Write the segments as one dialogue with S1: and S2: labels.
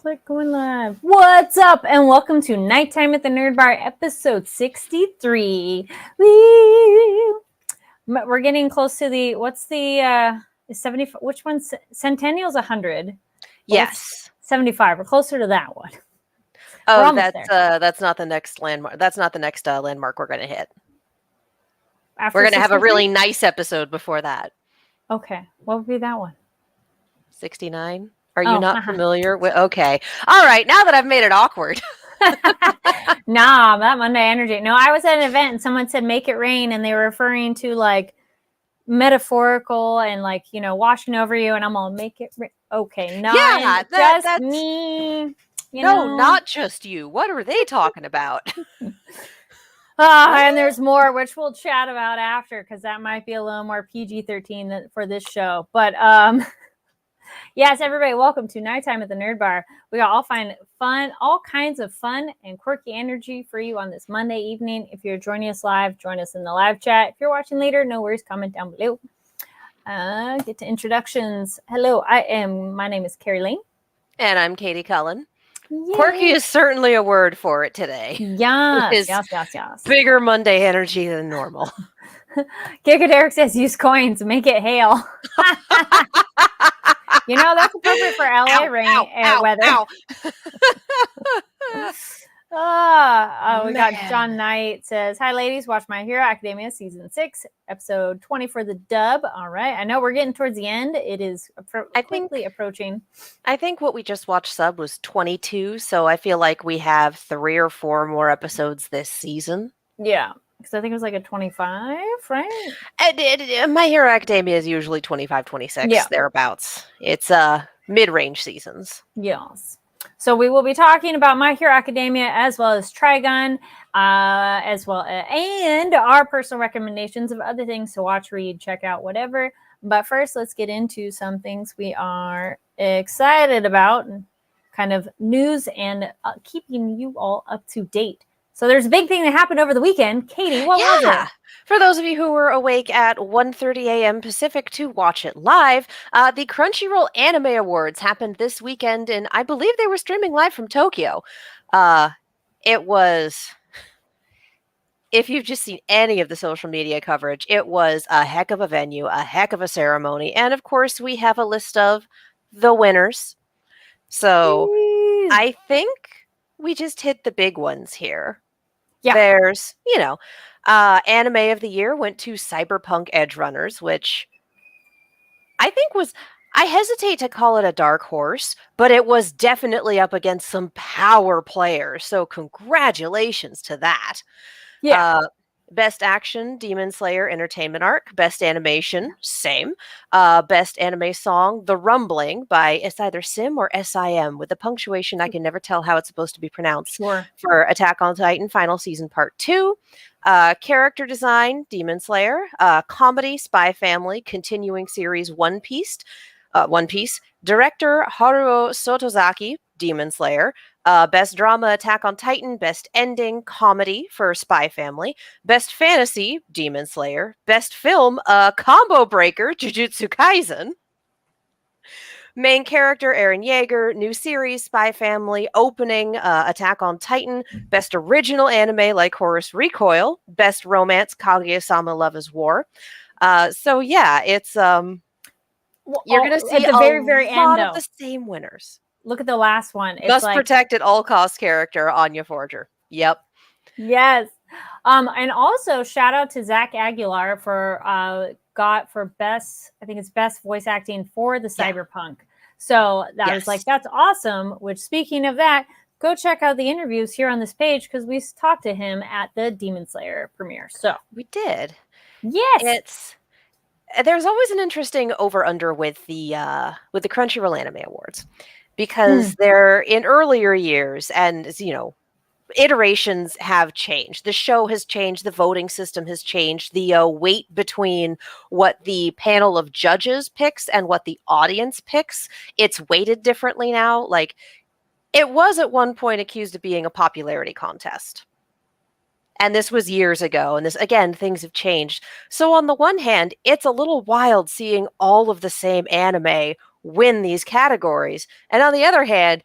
S1: Click going live. What's up? And welcome to Nighttime at the Nerd Bar, episode 63. Woo! We're getting close to the, what's the, 70, which one's, Centennial's 100.
S2: Yes.
S1: 75. We're closer to that one.
S2: Oh, that's not the next landmark. That's not the next landmark we're going to hit. We're going to have a really nice episode before that.
S1: Okay. What would be that one?
S2: 69? Are you not familiar with? Okay. All right. Now that I've made it awkward.
S1: Nah, that Monday energy. No, I was at an event and someone said make it rain, and they were referring to like metaphorical and like, you know, washing over you, and I'm all make it rain. Okay, not just me.
S2: Not just you. What are they talking about?
S1: And there's more, which we'll chat about after, because that might be a little more PG-13 for this show. But yes, everybody, welcome to Nighttime at the Nerd Bar. We got all kinds of fun and quirky energy for you on this Monday evening. If you're joining us live, join us in the live chat. If you're watching later, no worries, comment down below. Get to introductions. Hello, my name is Carrie Lane.
S2: And I'm Katie Cullen.
S1: Yay.
S2: Quirky is certainly a word for it today.
S1: Yes.
S2: Bigger Monday energy than normal.
S1: Kicker Derek says use coins, make it hail. You know, that's appropriate for LA weather. We got John Knight says, hi ladies, watch My Hero Academia season 6, episode 20 for the dub. All right. I know we're getting towards the end. It is quickly approaching. I
S2: think what we just watched sub was 22. So I feel like we have 3 or 4 more episodes this season.
S1: Yeah. Because I think it was like a 25, right?
S2: My Hero Academia is usually 25, 26, thereabouts. It's mid-range seasons.
S1: Yes. So we will be talking about My Hero Academia as well as Trigun, and our personal recommendations of other things to watch, read, check out, whatever. But first, let's get into some things we are excited about, and kind of news and keeping you all up to date. So there's a big thing that happened over the weekend. Katie, what was it?
S2: For those of you who were awake at 1:30 a.m. Pacific to watch it live, the Crunchyroll Anime Awards happened this weekend, and I believe they were streaming live from Tokyo. It was, if you've just seen any of the social media coverage, it was a heck of a venue, a heck of a ceremony, and of course we have a list of the winners. So I think we just hit the big ones here. Yeah. There's, Anime of the Year went to Cyberpunk Edge Runners, which I think I hesitate to call it a dark horse, but it was definitely up against some power players. So congratulations to that. Yeah. Best Action, Demon Slayer Entertainment Arc. Best Animation, same. Best Anime Song, The Rumbling by, it's either Sim or SIM. With the punctuation, I can never tell how it's supposed to be pronounced.
S1: Sure.
S2: For Attack on Titan Final Season Part 2. Character Design, Demon Slayer. Comedy, Spy Family, Continuing Series One Piece. Director, Haruo Sotozaki, Demon Slayer. Best Drama, Attack on Titan. Best Ending, Comedy for Spy Family. Best Fantasy, Demon Slayer. Best Film, Combo Breaker, Jujutsu Kaisen. Main Character, Eren Yeager. New Series, Spy Family. Opening, Attack on Titan. Best Original Anime, like Horus Recoil. Best Romance, Kaguya-sama Love is War. So yeah, it's you're going to see
S1: at the very, very
S2: lot
S1: end,
S2: of the same winners.
S1: Look at the last one.
S2: It's Must protect at all costs character, Anya Forger. Yep.
S1: Yes. And also shout out to Zach Aguilar for best, I think it's best voice acting for the Cyberpunk. So that was like, that's awesome. Which, speaking of that, go check out the interviews here on this page, because we talked to him at the Demon Slayer premiere. So
S2: we did.
S1: Yes.
S2: There's always an interesting over-under with the Crunchyroll Anime Awards. Because they're in earlier years, and iterations have changed. The show has changed. The voting system has changed. The weight between what the panel of judges picks and what the audience picks, it's weighted differently now. Like, it was at one point accused of being a popularity contest. And this was years ago. And things have changed. So on the one hand, it's a little wild seeing all of the same anime win these categories. And on the other hand,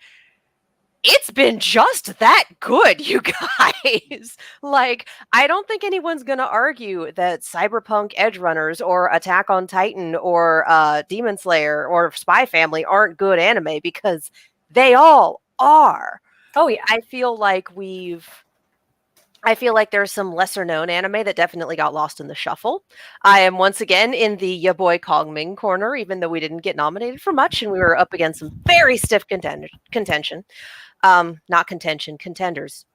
S2: it's been just that good, you guys. Like, I don't think anyone's going to argue that Cyberpunk Edge Runners or Attack on Titan or Demon Slayer or Spy Family aren't good anime, because they all are.
S1: Oh yeah.
S2: I feel like there's some lesser known anime that definitely got lost in the shuffle. I am once again in the ya boy Kongming corner, even though we didn't get nominated for much and we were up against some very stiff contention. Not contention, contenders.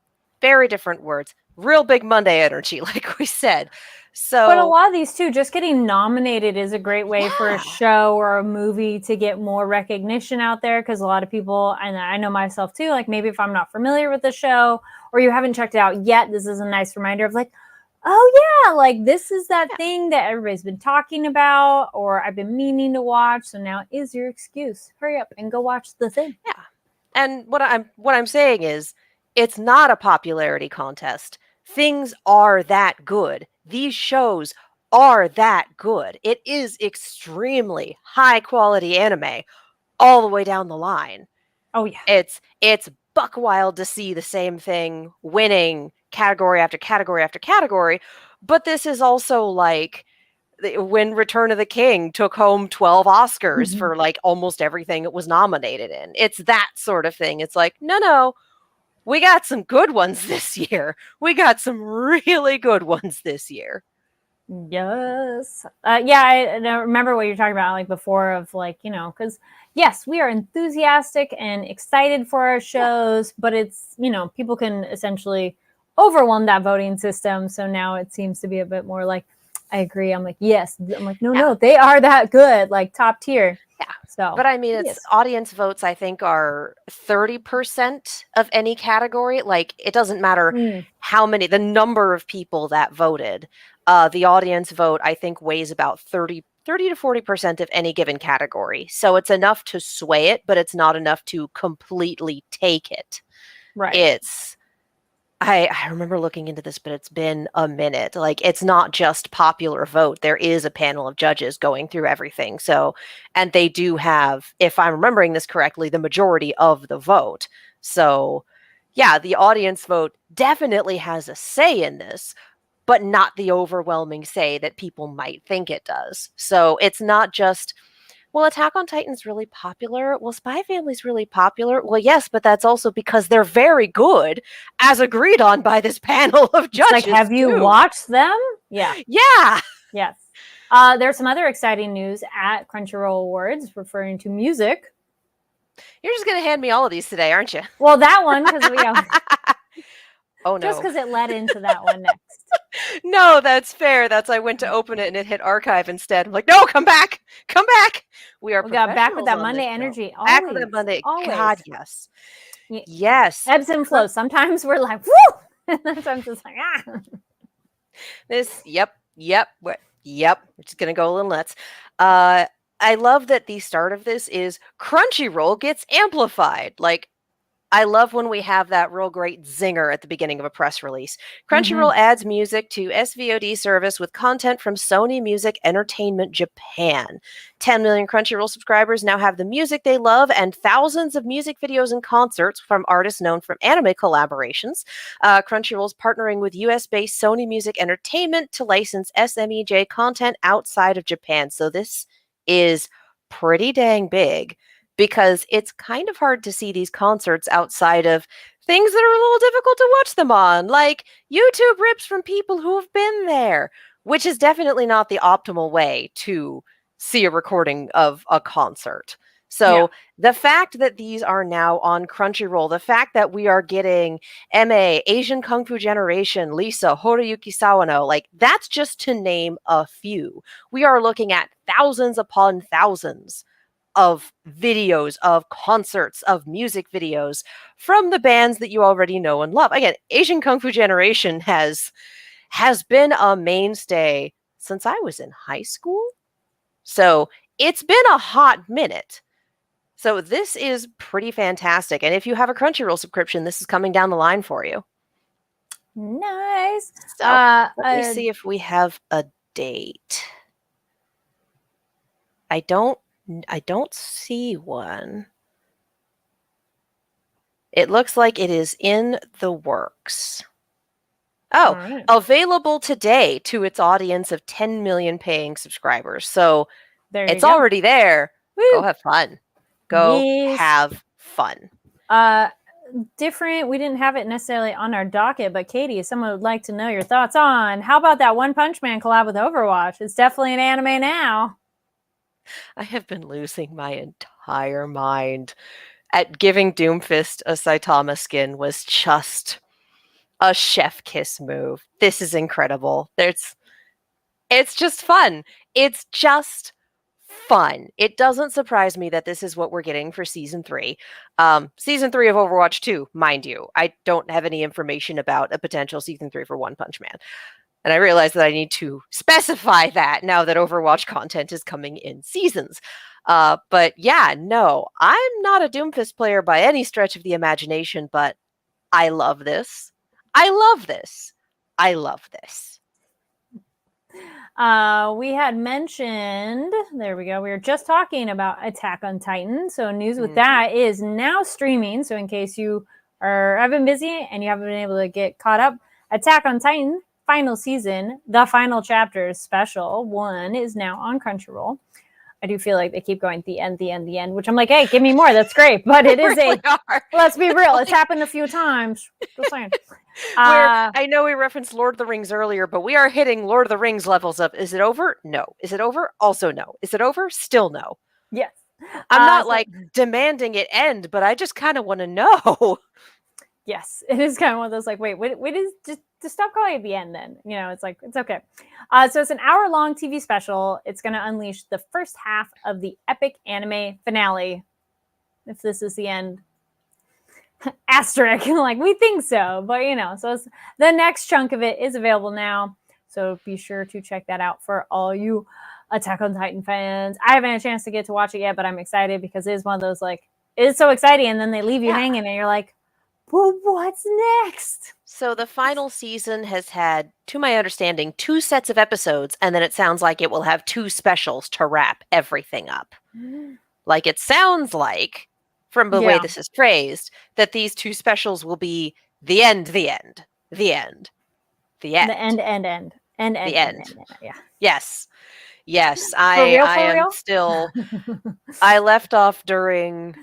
S2: Very different words. Real big Monday energy, like we said. So,
S1: but a lot of these too, just getting nominated is a great way for a show or a movie to get more recognition out there, because a lot of people, and I know myself too, like maybe if I'm not familiar with the show or you haven't checked it out yet, this is a nice reminder of like, oh yeah, like this is that thing that everybody's been talking about or I've been meaning to watch, so now is your excuse. Hurry up and go watch the thing.
S2: Yeah. And what I'm saying is, it's not a popularity contest. Things are that good. These shows are that good. It is extremely high quality anime all the way down the line.
S1: Oh yeah.
S2: It's buck wild to see the same thing winning category after category after category, but this is also like when Return of the King took home 12 Oscars
S1: Mhm.
S2: for like almost everything it was nominated in. It's that sort of thing. It's like, no, we got some good ones this year. We got some really good ones this year.
S1: Yes. Yeah, I remember what you're talking about, like before, of like, because yes, we are enthusiastic and excited for our shows, but it's, people can essentially overwhelm that voting system. So now it seems to be a bit more like, I agree. I'm like, yes. I'm like, no, they are that good, like top tier.
S2: Yeah.
S1: So,
S2: but I mean, it's
S1: yes.
S2: audience votes, I think, are 30% of any category. Like, it doesn't matter how many, the number of people that voted. The audience vote, I think, weighs about 30 to 40% of any given category. So it's enough to sway it, but it's not enough to completely take it.
S1: Right.
S2: I remember looking into this, but it's been a minute. Like, it's not just popular vote. There is a panel of judges going through everything. So, and they do have, if I'm remembering this correctly, the majority of the vote. So, yeah, the audience vote definitely has a say in this, but not the overwhelming say that people might think it does. So, it's not just, well, Attack on Titan's really popular. Well, Spy Family's really popular. Well, yes, but that's also because they're very good, as agreed on by this panel of judges.
S1: Like, have you watched them? Yeah.
S2: Yeah.
S1: Yes. There's some other exciting news at Crunchyroll Awards referring to music.
S2: You're just going to hand me all of these today, aren't you?
S1: Well, that one, because we have...
S2: Oh, no.
S1: Just because it led into that one next.
S2: No, that's fair. I went to open it and it hit archive instead. I'm like, no, come back. Come back. We
S1: got back with that Monday energy. Always.
S2: Back with that Monday.
S1: Always.
S2: God, yes. Yes.
S1: Ebbs and flows. Sometimes we're like, woo! And then sometimes it's like, ah.
S2: Yep. We're just going to go a little nuts. I love that the start of this is Crunchyroll gets amplified. Like, I love when we have that real great zinger at the beginning of a press release. Crunchyroll adds music to SVOD service with content from Sony Music Entertainment Japan. 10 million Crunchyroll subscribers now have the music they love, and thousands of music videos and concerts from artists known from anime collaborations. Crunchyroll's partnering with US-based Sony Music Entertainment to license SMEJ content outside of Japan. So this is pretty dang big, because it's kind of hard to see these concerts outside of things that are a little difficult to watch them on, like YouTube rips from people who have been there, which is definitely not the optimal way to see a recording of a concert. So the fact that these are now on Crunchyroll, the fact that we are getting MA, Asian Kung Fu Generation, Lisa, Horiyuki Sawano, like, that's just to name a few. We are looking at thousands upon thousands of videos, of concerts, of music videos from the bands that you already know and love. Again, Asian Kung Fu Generation has been a mainstay since I was in high school. So it's been a hot minute. So this is pretty fantastic. And if you have a Crunchyroll subscription, this is coming down the line for you.
S1: Nice.
S2: So let me see if we have a date. I don't see one. It looks like it is in the works.
S1: All
S2: Oh,
S1: right.
S2: available today to its audience of 10 million paying subscribers. So
S1: There you
S2: it's
S1: go.
S2: already there. Go
S1: Woo!
S2: have fun. Go
S1: Yes.
S2: have fun.
S1: Different. We didn't have it necessarily on our docket, but Katie, someone would like to know your thoughts on how about that One Punch Man collab with Overwatch? It's definitely an anime now.
S2: I have been losing my entire mind at giving Doomfist a Saitama skin was just a chef kiss move. This is incredible. It's just fun. It's just fun. It doesn't surprise me that this is what we're getting for season 3. Season 3 of Overwatch 2, mind you. I don't have any information about a potential season 3 for One Punch Man. And I realize that I need to specify that now that Overwatch content is coming in seasons. But yeah, no, I'm not a Doomfist player by any stretch of the imagination, but I love this. I love this. I love this.
S1: We had mentioned, there we go. We were just talking about Attack on Titan. So news with that is now streaming. So in case you have been busy and you haven't been able to get caught up, Attack on Titan final season, the final chapters special 1 is now on Crunchyroll. I do feel like they keep going the end, which I'm like, hey, give me more. That's great. But it is
S2: really
S1: let's be real. It's happened a few times. Just saying.
S2: I know we referenced Lord of the Rings earlier, but we are hitting Lord of the Rings levels of, is it over? No. Is it over? Also no. Is it over? Still no.
S1: Yes.
S2: I'm not like demanding it end, but I just kind of want to know.
S1: Yes, it is kind of one of those like, wait, is just stop calling it the end then. You know, it's like, it's okay. So it's an hour-long TV special. It's going to unleash the first half of the epic anime finale. If this is the end, asterisk, like we think so, but you know, so it's, the next chunk of it is available now. So be sure to check that out for all you Attack on Titan fans. I haven't had a chance to get to watch it yet, but I'm excited because it is one of those like, it's so exciting, and then they leave you hanging, and you're like, well, what's next?
S2: So the final season has had, to my understanding, 2 sets of episodes, and then it sounds like it will have 2 specials to wrap everything up. Like it sounds like, from the way this is phrased, that these 2 specials will be the end, the end, the end, the end.
S1: The end.
S2: The end.
S1: Yeah.
S2: Yes. Yes.
S1: For
S2: I
S1: real?
S2: am still, I left off during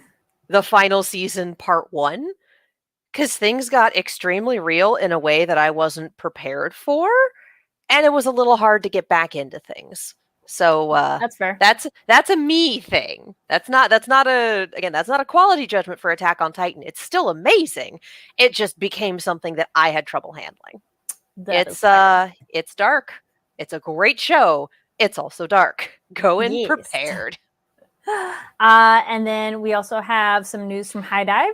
S2: the final season part 1. Because things got extremely real in a way that I wasn't prepared for, and it was a little hard to get back into things. So
S1: that's fair.
S2: That's a me thing. That's not a quality judgment for Attack on Titan. It's still amazing. It just became something that I had trouble handling. It's dark. It's a great show. It's also dark. Go in prepared.
S1: And then we also have some news from High Dive.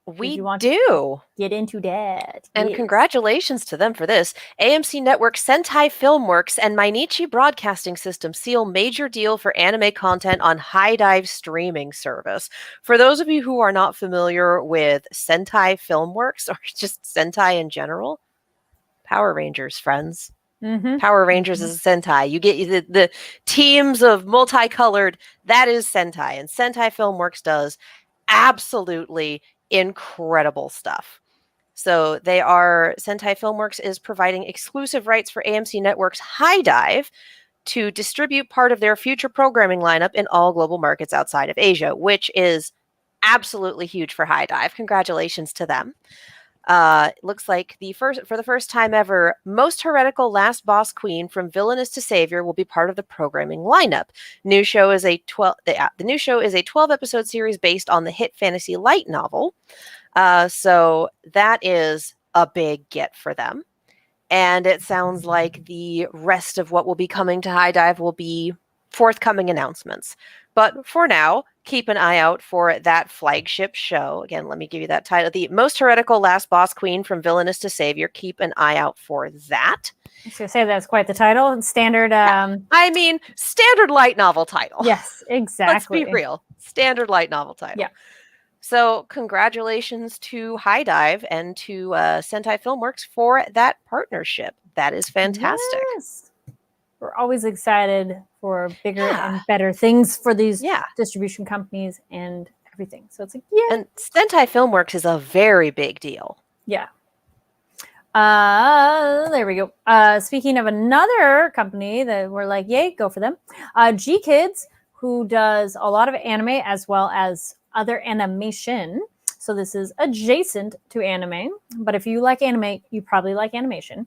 S2: We do.
S1: Get into that.
S2: And congratulations to them for this. AMC Network, Sentai Filmworks, and Mainichi Broadcasting System seal major deal for anime content on High Dive streaming service. For those of you who are not familiar with Sentai Filmworks, or just Sentai in general, Power Rangers, friends. Power Rangers is a Sentai. You get the teams of multicolored, that is Sentai. And Sentai Filmworks does absolutely incredible stuff. So Sentai Filmworks is providing exclusive rights for AMC Network's High Dive to distribute part of their future programming lineup in all global markets outside of Asia, which is absolutely huge for High Dive. Congratulations to them. It looks like for the first time ever, Most Heretical Last Boss Queen from Villainous to Savior will be part of the programming lineup. The new show is a 12-episode series based on the hit fantasy light novel. So that is a big get for them. And it sounds like the rest of what will be coming to High Dive will be forthcoming announcements. But for now, keep an eye out for that flagship show. Again, let me give you that title. The Most Heretical Last Boss Queen from Villainous to Savior. Keep an eye out for that.
S1: I was going to say that's quite the title. Standard.
S2: Standard light novel title.
S1: Yes, exactly.
S2: Let's be real. Standard light novel title.
S1: Yeah.
S2: So congratulations to High Dive and to Sentai Filmworks for that partnership. That is fantastic.
S1: Yes. We're always excited for bigger and better things for these distribution companies and everything. So it's like, yeah.
S2: And Sentai Filmworks is a very big deal.
S1: Yeah. There we go. Speaking of another company that we're like, yay, go for them. G Kids, who does a lot of anime as well as other animation. So this is adjacent to anime, but if you like anime, you probably like animation.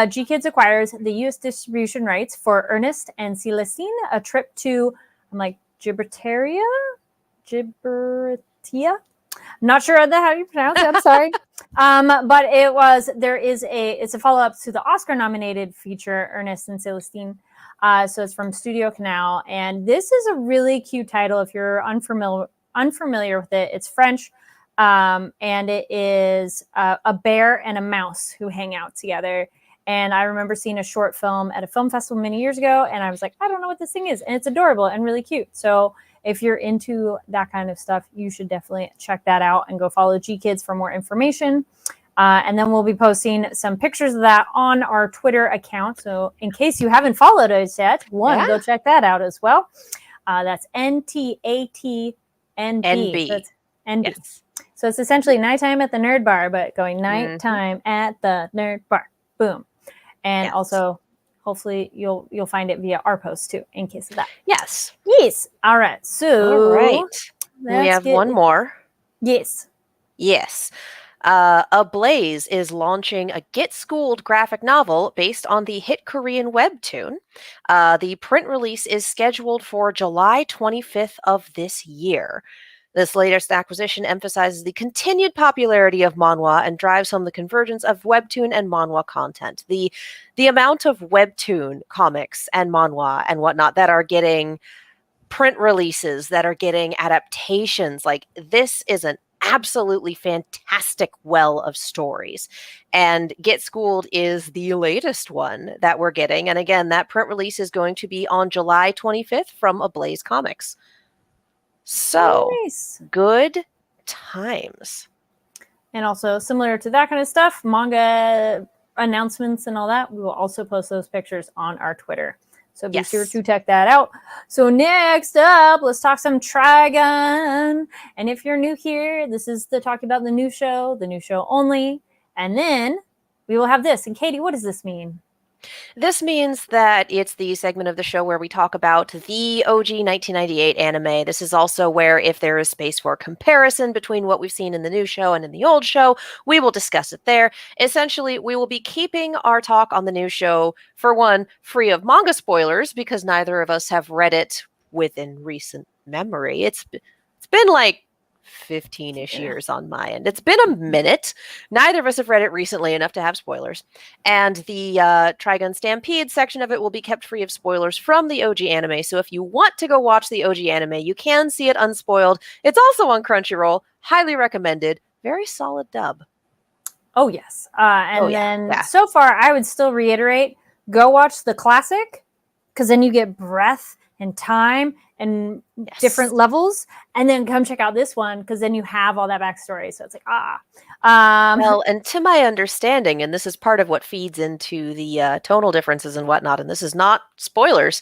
S1: G Kids acquires the U.S. distribution rights for Ernest and Celestine, a trip to, I'm like, Gibraltaria? I'm not sure how you pronounce it. I'm sorry. But it's a follow-up to the Oscar-nominated feature, Ernest and Celestine. So it's from Studio Canal. And this is a really cute title if you're unfamiliar with it. It's French. And it is a bear and a mouse who hang out together. And I remember seeing a short film at a film festival many years ago. And I was like, I don't know what this thing is. And it's adorable and really cute. So if you're into that kind of stuff, you should definitely check that out and go follow G Kids for more information. And then we'll be posting some pictures of that on our Twitter account. So in case you haven't followed us yet, go check that out as well. That's NTATNB.
S2: NB.
S1: So it's NB.
S2: Yes.
S1: So it's essentially nighttime at the Nerd Bar, but going nighttime at the Nerd Bar. Boom. And also, hopefully you'll find it via our post too, in case of that.
S2: Yes.
S1: Yes. All right. So
S2: all right. We have one more.
S1: Yes.
S2: Yes. Ablaze is launching a Get Schooled graphic novel based on the hit Korean webtoon. The print release is scheduled for July 25th of this year. This latest acquisition emphasizes the continued popularity of manhwa and drives home the convergence of webtoon and manhwa content. The amount of webtoon comics and manhwa and whatnot that are getting print releases, that are getting adaptations, like this is an absolutely fantastic well of stories. And Get Schooled is the latest one that we're getting. And again, that print release is going to be on July 25th from Ablaze Comics. So, nice. Good times.
S1: And also, similar to that kind of stuff, manga announcements and all that, we will also post those pictures on our Twitter. So be sure to check that out. So next up, let's talk some Trigun. And if you're new here, this is the talk about the new show only. And then we will have this. And Katie, what does this mean?
S2: This means that it's the segment of the show where we talk about the OG 1998 anime. This is also where, if there is space for comparison between what we've seen in the new show and in the old show, we will discuss it there. Essentially, we will be keeping our talk on the new show, for one, free of manga spoilers, because neither of us have read it within recent memory. It's been like 15-ish years on my end. It's been a minute. Neither of us have read it recently enough to have spoilers. And the Trigun Stampede section of it will be kept free of spoilers from the OG anime. So if you want to go watch the OG anime, you can see it unspoiled. It's also on Crunchyroll. Highly recommended. Very solid dub.
S1: Oh, yes. So far, I would still reiterate, go watch the classic, because then you get breadth and time and different levels, and then come check out this one, because then you have all that backstory. So it's like,
S2: well, and to my understanding, and this is part of what feeds into the tonal differences and whatnot, and this is not spoilers,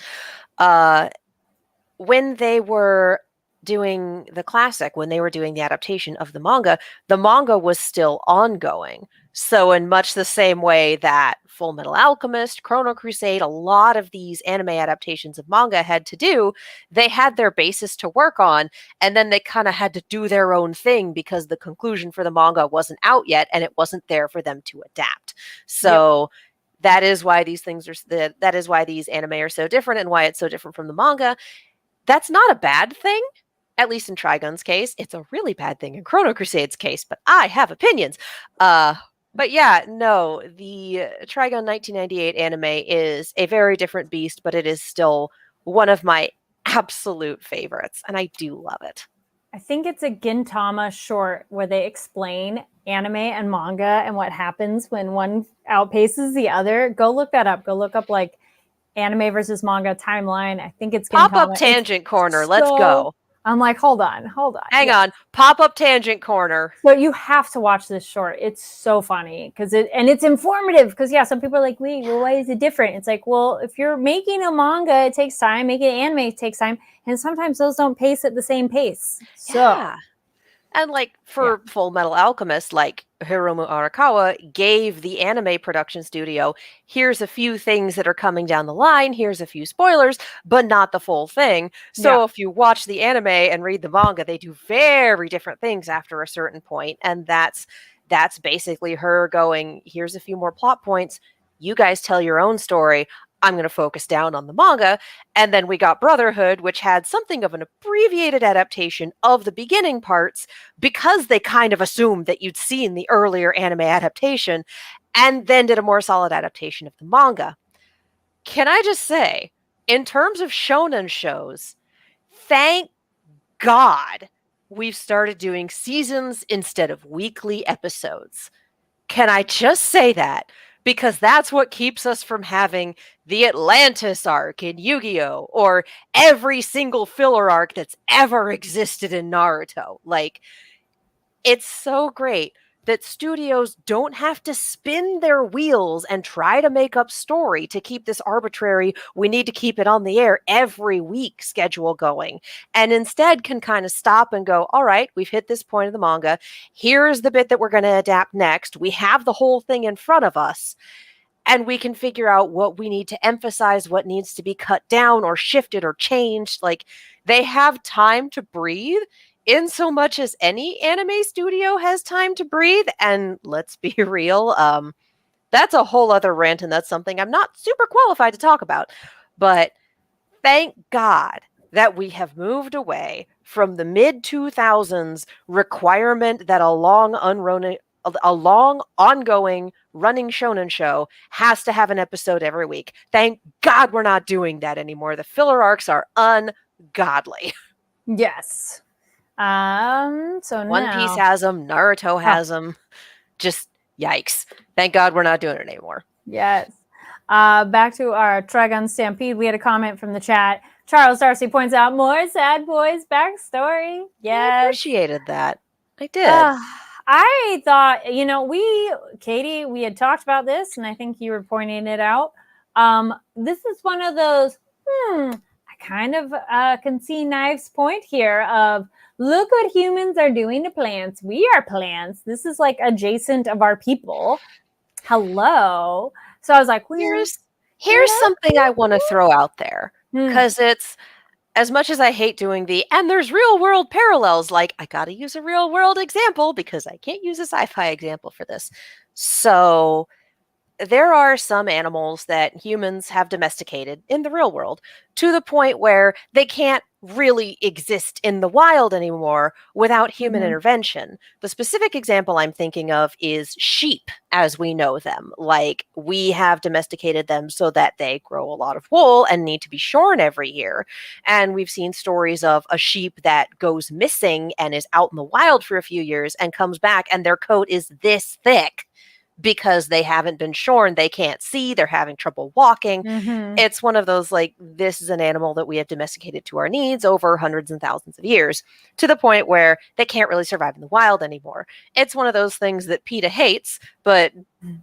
S2: when they were doing the classic, when they were doing the adaptation of the manga was still ongoing. So in much the same way that Full Metal Alchemist, Chrono Crusade, a lot of these anime adaptations of manga had to do, they had their basis to work on, and then they kind of had to do their own thing because the conclusion for the manga wasn't out yet, and it wasn't there for them to adapt. So that is why these things are, that is why these anime are so different, and why it's so different from the manga. That's not a bad thing. At least in Trigun's case. It's a really bad thing in Chrono Crusade's case, but I have opinions. But yeah, no, the Trigun 1998 anime is a very different beast, but it is still one of my absolute favorites, and I do love it.
S1: I think it's a Gintama short where they explain anime and manga and what happens when one outpaces the other. Go look that up. Go look up like anime versus manga timeline. I think it's
S2: Pop-up tangent corner. Let's go.
S1: I'm like, hold on.
S2: Hang on. Pop-up tangent corner.
S1: So you have to watch this short. It's so funny because it's informative. Because some people are like, wait, well, why is it different? It's like, well, if you're making a manga, it takes time. Making an anime takes time, and sometimes those don't pace at the same pace. So,
S2: and like for Full Metal Alchemist, like Hiromu Arakawa gave the anime production studio, here's a few things that are coming down the line, here's a few spoilers, but not the full thing. So if you watch the anime and read the manga, they do very different things after a certain point. And that's basically her going, here's a few more plot points. You guys tell your own story. I'm going to focus down on the manga. And then we got Brotherhood, which had something of an abbreviated adaptation of the beginning parts because they kind of assumed that you'd seen the earlier anime adaptation, and then did a more solid adaptation of the manga. Can I just say, in terms of shonen shows, thank God we've started doing seasons instead of weekly episodes. Can I just say that? Because that's what keeps us from having the Atlantis arc in Yu-Gi-Oh! Or every single filler arc that's ever existed in Naruto. Like, it's so great that studios don't have to spin their wheels and try to make up story to keep this arbitrary, we need to keep it on the air every week schedule going, and instead can kind of stop and go, all right, we've hit this point of the manga. Here's the bit that we're going to adapt next. We have the whole thing in front of us, and we can figure out what we need to emphasize, what needs to be cut down or shifted or changed. Like, they have time to breathe in so much as any anime studio has time to breathe. And let's be real, that's a whole other rant, and that's something I'm not super qualified to talk about. But thank God that we have moved away from the mid-2000s requirement that a long ongoing running shonen show has to have an episode every week. Thank God we're not doing that anymore. The filler arcs are ungodly.
S1: Yes. So
S2: One Piece has them, Naruto has them. Just yikes. Thank God we're not doing it anymore.
S1: Yes. Back to our Trigun Stampede. We had a comment from the chat. Charles Darcy points out more Sad Boys backstory. Yes.
S2: I appreciated that. I did.
S1: I thought, Katie, we had talked about this, and I think you were pointing it out. This is one of those, I kind of can see Knife's point here of, look what humans are doing to plants. We are plants. This is like adjacent of our people. Hello. So I was like,
S2: here's something I want to throw out there. Because it's, as much as I hate doing and there's real world parallels, like I got to use a real world example because I can't use a sci-fi example for this. So there are some animals that humans have domesticated in the real world to the point where they can't really exist in the wild anymore without human intervention. The specific example I'm thinking of is sheep as we know them. Like, we have domesticated them so that they grow a lot of wool and need to be shorn every year. And we've seen stories of a sheep that goes missing and is out in the wild for a few years and comes back and their coat is this thick. Because they haven't been shorn, they can't see, they're having trouble walking. It's one of those, like, this is an animal that we have domesticated to our needs over hundreds and thousands of years, to the point where they can't really survive in the wild anymore. It's one of those things that PETA hates, but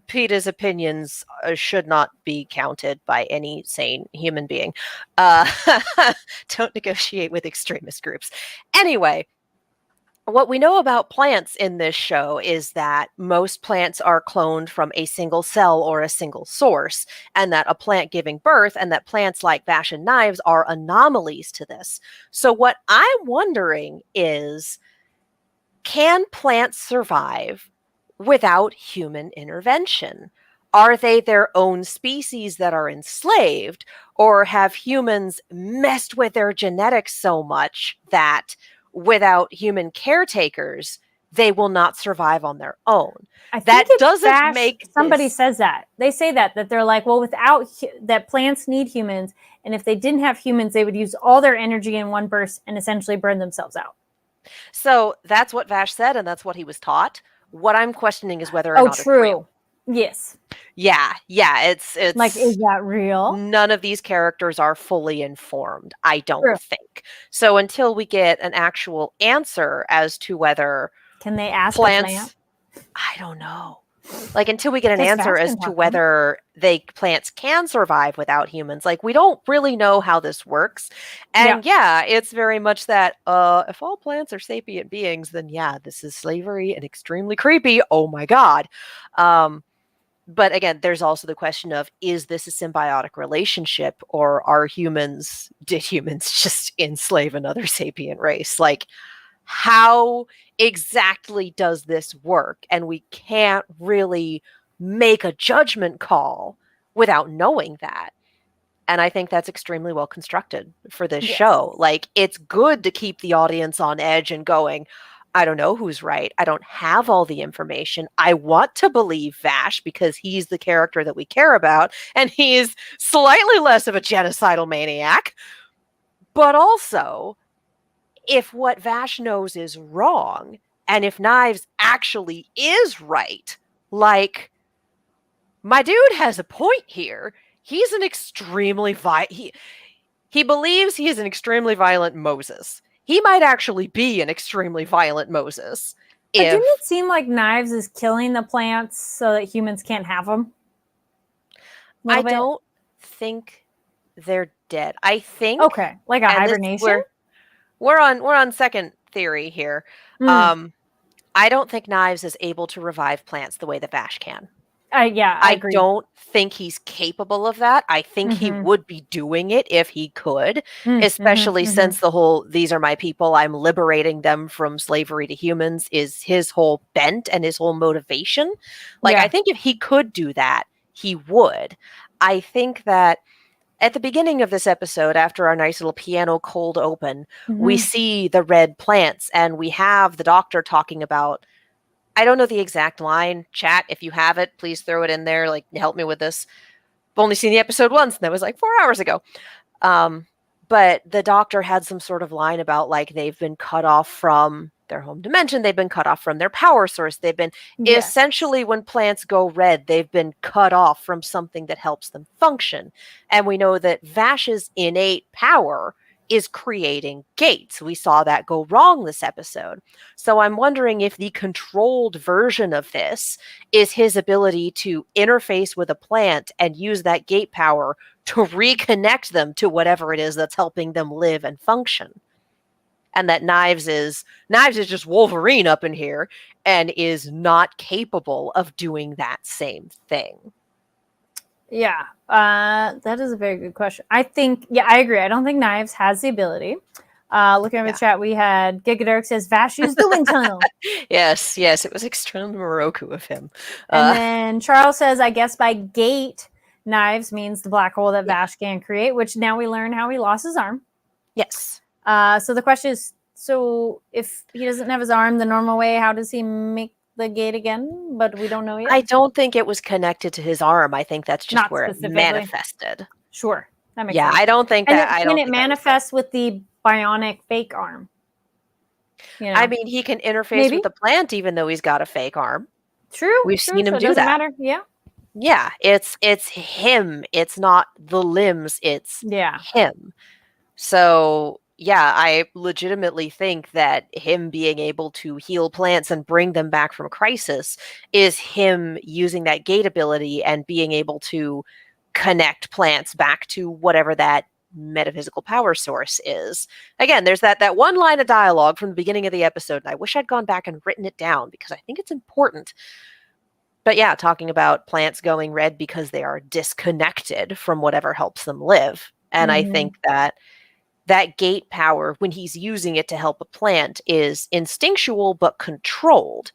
S2: PETA's opinions should not be counted by any sane human being. Don't negotiate with extremist groups. Anyway, what we know about plants in this show is that most plants are cloned from a single cell or a single source, and that a plant giving birth, and that plants like Vash and Knives are anomalies to this. So what I'm wondering is, can plants survive without human intervention? Are they their own species that are enslaved, or have humans messed with their genetics so much that without human caretakers, they will not survive on their own? That doesn't make
S1: somebody says that. They say that they're like, well, without that, plants need humans, and if they didn't have humans, they would use all their energy in one burst and essentially burn themselves out.
S2: So that's what Vash said, and that's what he was taught. What I'm questioning is whether or not
S1: true.
S2: it's real.
S1: Yes.
S2: Yeah. It's
S1: Like, is that real?
S2: none of these characters are fully informed, I don't
S1: True.
S2: think. So until we get an actual answer as to whether
S1: Can they ask a plant?
S2: plants, I don't know. Like until we get an
S1: Guess
S2: answer
S1: Vash
S2: as
S1: can
S2: to
S1: talk to 'em.
S2: whether plants can survive without humans, like we don't really know how this works. And yeah, it's very much that if all plants are sapient beings, then yeah, this is slavery and extremely creepy. Oh my god. But again, there's also the question of, is this a symbiotic relationship, or did humans just enslave another sapient race? Like, how exactly does this work? And we can't really make a judgment call without knowing that. And I think that's extremely well constructed for this show. Like, it's good to keep the audience on edge and going, I don't know who's right. I don't have all the information. I want to believe Vash because he's the character that we care about, and he's slightly less of a genocidal maniac. But also, if what Vash knows is wrong, and if Knives actually is right, like, my dude has a point here. He's an extremely he believes he is an extremely violent Moses. He might actually be an extremely violent Moses.
S1: Didn't it seem like Knives is killing the plants so that humans can't have them?
S2: I don't think they're dead. I think
S1: like a hibernation.
S2: We're on second theory here. I don't think Knives is able to revive plants the way that Vash can.
S1: I agree.
S2: Don't think he's capable of that. I think he would be doing it if he could, especially since the whole "these are my people, I'm liberating them from slavery to humans" is his whole bent and his whole motivation. Like, I think if he could do that, he would. I think that at the beginning of this episode, after our nice little piano cold open, we see the red plants, and we have the doctor talking about, I don't know the exact line. Chat, if you have it, please throw it in there. Like, help me with this. I've only seen the episode once, and that was like 4 hours ago. But the doctor had some sort of line about, like, they've been cut off from their home dimension. They've been cut off from their power source. They've been essentially, when plants go red, they've been cut off from something that helps them function. And we know that Vash's innate power is creating gates. We saw that go wrong this episode. So I'm wondering if the controlled version of this is his ability to interface with a plant and use that gate power to reconnect them to whatever it is that's helping them live and function. And that Knives is just Wolverine up in here and is not capable of doing that same thing.
S1: Yeah, that is a very good question. I think, I agree. I don't think Knives has the ability. Looking at the chat, we had Gigadirk says Vash used the wind tunnel.
S2: Yes, it was extremely Moroku of him.
S1: And then Charles says, I guess by gate, Knives means the black hole that Vash can create, which now we learn how he lost his arm.
S2: Yes.
S1: So the question is, so if he doesn't have his arm the normal way, how does he make the gate again? But we don't know yet.
S2: I don't think it was connected to his arm. I think that's just where it manifested.
S1: Sure. That makes sense.
S2: I don't think that.
S1: Can it manifest with the bionic fake arm?
S2: You know? I mean, he can interface with the plant even though he's got a fake arm.
S1: True.
S2: We've seen him do that.
S1: Matter. Yeah.
S2: Yeah. It's him. It's not the limbs. It's him. So yeah, I legitimately think that him being able to heal plants and bring them back from crisis is him using that gate ability and being able to connect plants back to whatever that metaphysical power source is. Again, there's that one line of dialogue from the beginning of the episode, and I wish I'd gone back and written it down because I think it's important. But yeah, talking about plants going red because they are disconnected from whatever helps them live. And I think that gate power, when he's using it to help a plant, is instinctual but controlled.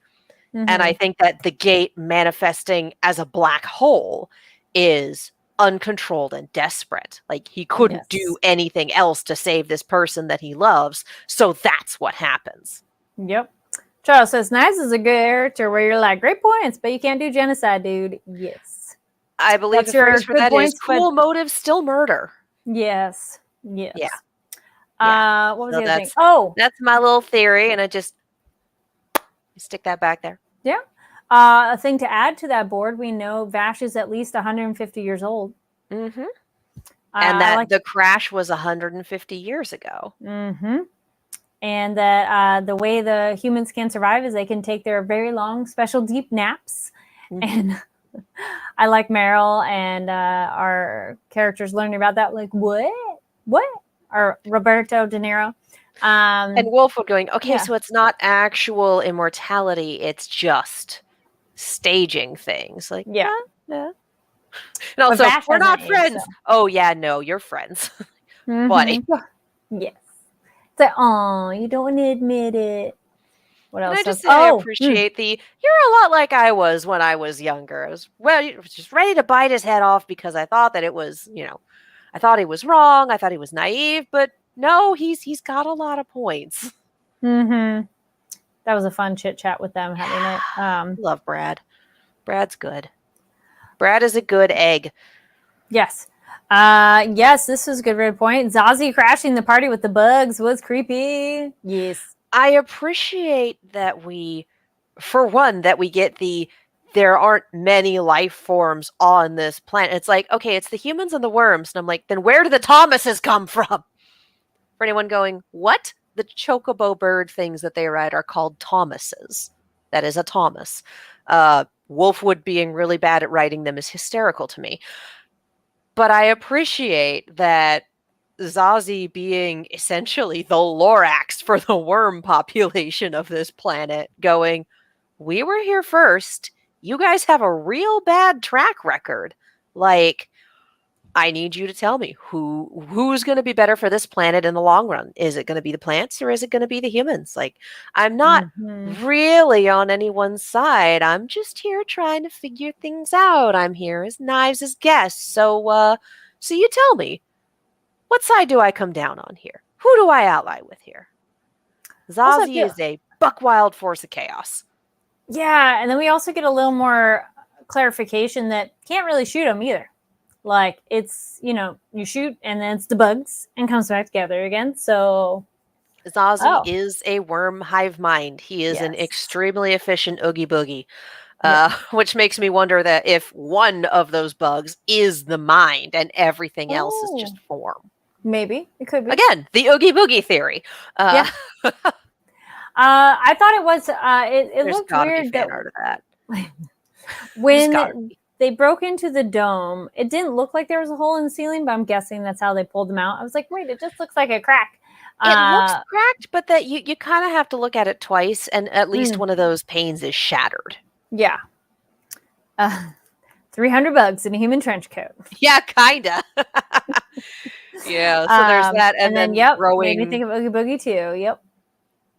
S2: And I think that the gate manifesting as a black hole is uncontrolled and desperate. Like, he couldn't do anything else to save this person that he loves. So that's what happens.
S1: Yep. Charles says, Knives is a good character where you're like, great points, but you can't do genocide, dude. Yes.
S2: I believe the phrase for that is cool motive, still murder.
S1: Yes. Yeah. What was the other thing?
S2: That's my little theory, and I just stick that back there.
S1: Yeah. A thing to add to that board, we know Vash is at least 150 years old.
S2: Mm-hmm. And that the crash was 150 years ago.
S1: Mm-hmm. And that the way the humans can survive is they can take their very long, special, deep naps. Mm-hmm. And I like Meryl and our characters learning about that. Like, what? Or Roberto De Niro.
S2: And Wolfwood going, okay, so it's not actual immortality. It's just staging things. Like, yeah. And also, we're not friends. So. Oh, yeah, no, you're friends. Mm-hmm. Buddy.
S1: Yes. It's like, oh, you don't want to admit it. What else?
S2: Can I just say I appreciate you're a lot like I was when I was younger. I was just ready to bite his head off because I thought that it was, I thought he was wrong. I thought he was naive, but no, he's got a lot of points.
S1: Mm-hmm. That was a fun chit chat with them having it.
S2: Love Brad. Brad's good. Brad is a good egg.
S1: Yes. Yes, this was a good red point. Zazie crashing the party with the bugs was creepy. Yes.
S2: I appreciate that for one, that we get there aren't many life forms on this planet. It's like, okay, it's the humans and the worms. And I'm like, then where do the Thomases come from? For anyone going, what? The chocobo bird things that they ride are called Thomases. That is a Thomas. Wolfwood being really bad at writing them is hysterical to me. But I appreciate that Zazie being essentially the Lorax for the worm population of this planet going, we were here first. You guys have a real bad track record. Like, I need you to tell me who's going to be better for this planet in the long run. Is it going to be the plants or is it going to be the humans? Like, I'm not really on anyone's side. I'm just here trying to figure things out. I'm here as Knives' as guest. So you tell me, what side do I come down on here? Who do I ally with here? Zazie is a buck wild force of chaos.
S1: Yeah, and then we also get a little more clarification that can't really shoot them either. Like, it's, you shoot and then it's the bugs and comes back together again. So
S2: Zazie is a worm hive mind. He is an extremely efficient oogie boogie, which makes me wonder that if one of those bugs is the mind and everything else is just form.
S1: Maybe. It could be.
S2: Again, the oogie boogie theory.
S1: Yeah. I thought it was, it looked weird
S2: that
S1: when they broke into the dome, it didn't look like there was a hole in the ceiling, but I'm guessing that's how they pulled them out. I was like, wait, it just looks like a crack.
S2: It looks cracked, but that you kind of have to look at it twice, and at least one of those panes is shattered.
S1: Yeah. 300 bugs in a human trench coat.
S2: Yeah, kinda. Yeah, so there's that, and then growing.
S1: Made me think of Oogie Boogie too. Yep.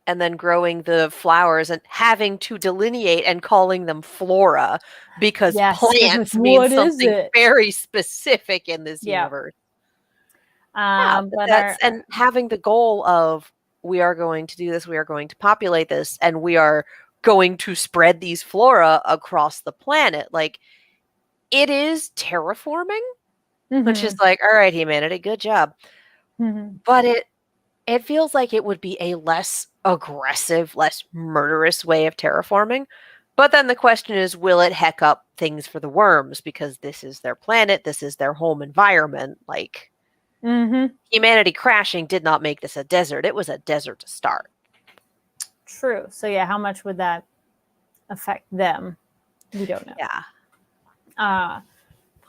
S2: And then growing the flowers and having to delineate and calling them flora because plants mean something very specific in this universe. And having the goal of, we are going to do this, we are going to populate this, and we are going to spread these flora across the planet. Like, it is terraforming, which is like, all right, humanity, good job. But it feels like it would be a less aggressive, less murderous way of terraforming. But then the question is, will it heck up things for the worms? Because this is their planet, this is their home environment. Like, humanity crashing did not make this a desert. It was a desert to start.
S1: True. So yeah, how much would that affect them? We don't know.
S2: Yeah.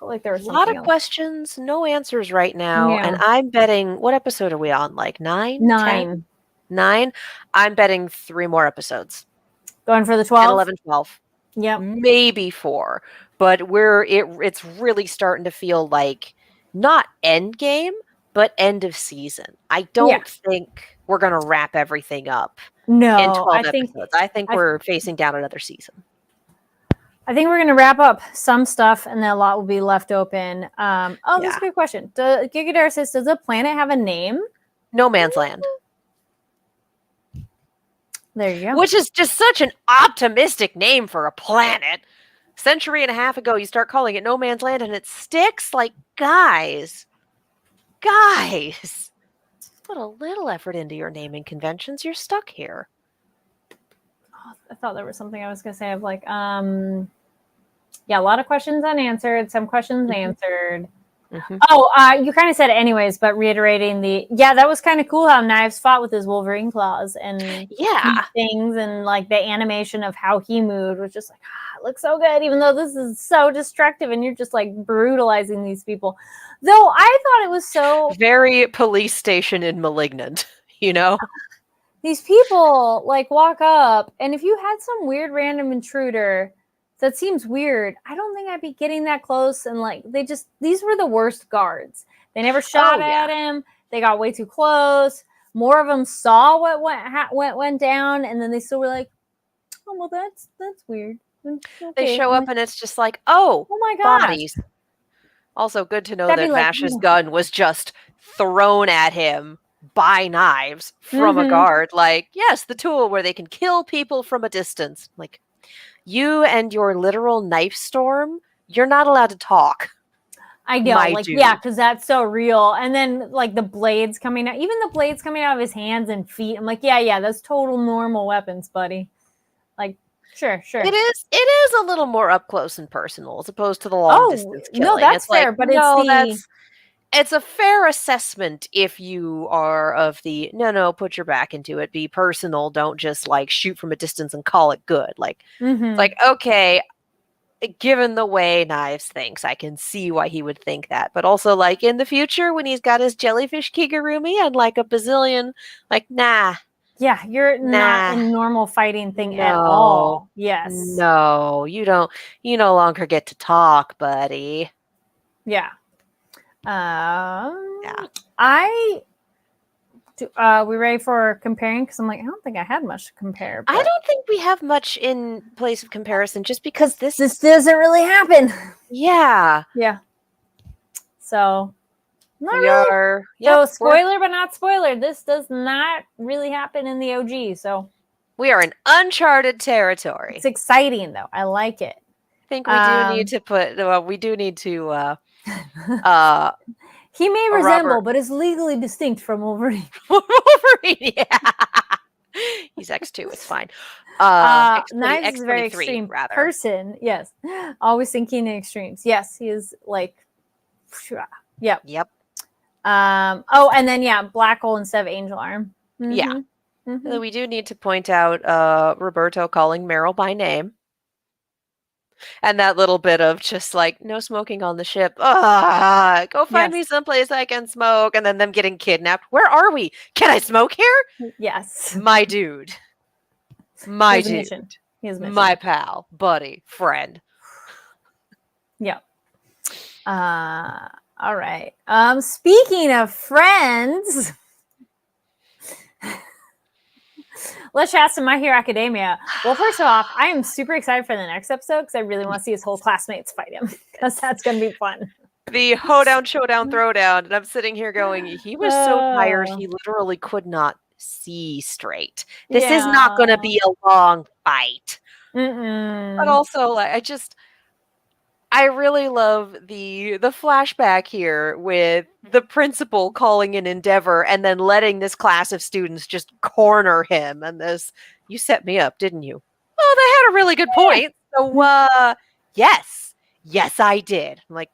S1: Like there was
S2: a lot of questions, no answers right now. Yeah. And I'm betting, what episode are we on? Like 9?
S1: 9.
S2: 9? I'm betting 3 more episodes.
S1: Going for the 12?
S2: 11, 12.
S1: Yeah.
S2: Maybe 4. But it's really starting to feel like not end game, but end of season. I don't think we're going to wrap everything up in 12 episodes. I think we're facing down another season.
S1: I think we're going to wrap up some stuff, and then a lot will be left open. That's a good question. Gigadar says, does the planet have a name?
S2: No Man's Land.
S1: There you go.
S2: Which is just such an optimistic name for a planet. Century and a half ago, you start calling it No Man's Land, and it sticks. Like, guys, put a little effort into your naming conventions. You're stuck here.
S1: I thought there was something I was gonna say of like, yeah, a lot of questions unanswered, some questions answered. Oh, you kind of said it anyways, but reiterating that was kind of cool how Knives fought with his Wolverine claws and things, and like the animation of how he moved was just like, it looks so good, even though this is so destructive and you're just like brutalizing these people. Though I thought it was so
S2: very police station in Malignant, you know?
S1: These people like walk up, and if you had some weird random intruder that seems weird, I don't think I'd be getting that close. And like these were the worst guards. They never shot at him. They got way too close. More of them saw what went down, and then they still were like, oh well, that's weird. Okay.
S2: They show up and it's just like, oh
S1: my gosh.
S2: Bodies. Also good to know that Vash's gun was just thrown at him by Knives from a guard. Like, yes, the tool where they can kill people from a distance. Like, you and your literal knife storm, you're not allowed to talk.
S1: I know, because that's so real. And then like the blades coming out, even the blades coming out of his hands and feet. I'm like, yeah, that's total normal weapons, buddy. Like, sure. It
S2: is a little more up close and personal as opposed to the long distance killing.
S1: No, that's fair, but
S2: it's a fair assessment if you are of the no, put your back into it, be personal, don't just like shoot from a distance and call it good. Like, it's like, okay, given the way Knives thinks, I can see why he would think that. But also, like, in the future, when he's got his jellyfish Kigurumi and like a bazillion, like, nah.
S1: Yeah, you're not a normal fighting thing at all. Yes.
S2: No, you don't. You no longer get to talk, buddy.
S1: Yeah. We ready for comparing? Because I'm like, I don't think I had much to compare.
S2: I don't think we have much in place of comparison, just because this
S1: doesn't really happen.
S2: Yeah.
S1: So, spoiler, but not spoiler. This does not really happen in the OG. So,
S2: we are in uncharted territory.
S1: It's exciting, though. I like it.
S2: I think we do need to put. We do need to.
S1: He may resemble, but is legally distinct from Wolverine.
S2: Yeah. He's X2. It's fine.
S1: Knives is a very extreme person. Yes. Always thinking in extremes. Yes, he is like, yep. And then, Black Hole instead of Angel Arm.
S2: Yeah. We do need to point out Roberto calling Meryl by name. And that little bit of just like, no smoking on the ship. Go find me someplace I can smoke. And then them getting kidnapped. Where are we? Can I smoke here?
S1: Yes.
S2: My dude. My dude. My pal. Buddy. Friend.
S1: Yeah. All right. Speaking of friends... Let's chat some My Hero Academia. Well, first off, I am super excited for the next episode because I really want to see his whole classmates fight him because that's going to be fun.
S2: The hoedown, showdown, throwdown. And I'm sitting here going, he was so tired, he literally could not see straight. This is not going to be a long fight. But also, like, I really love the flashback here with the principal calling in Endeavor and then letting this class of students just corner him. And this, you set me up, didn't you? Well, they had a really good point. So, yes, I did. I'm like,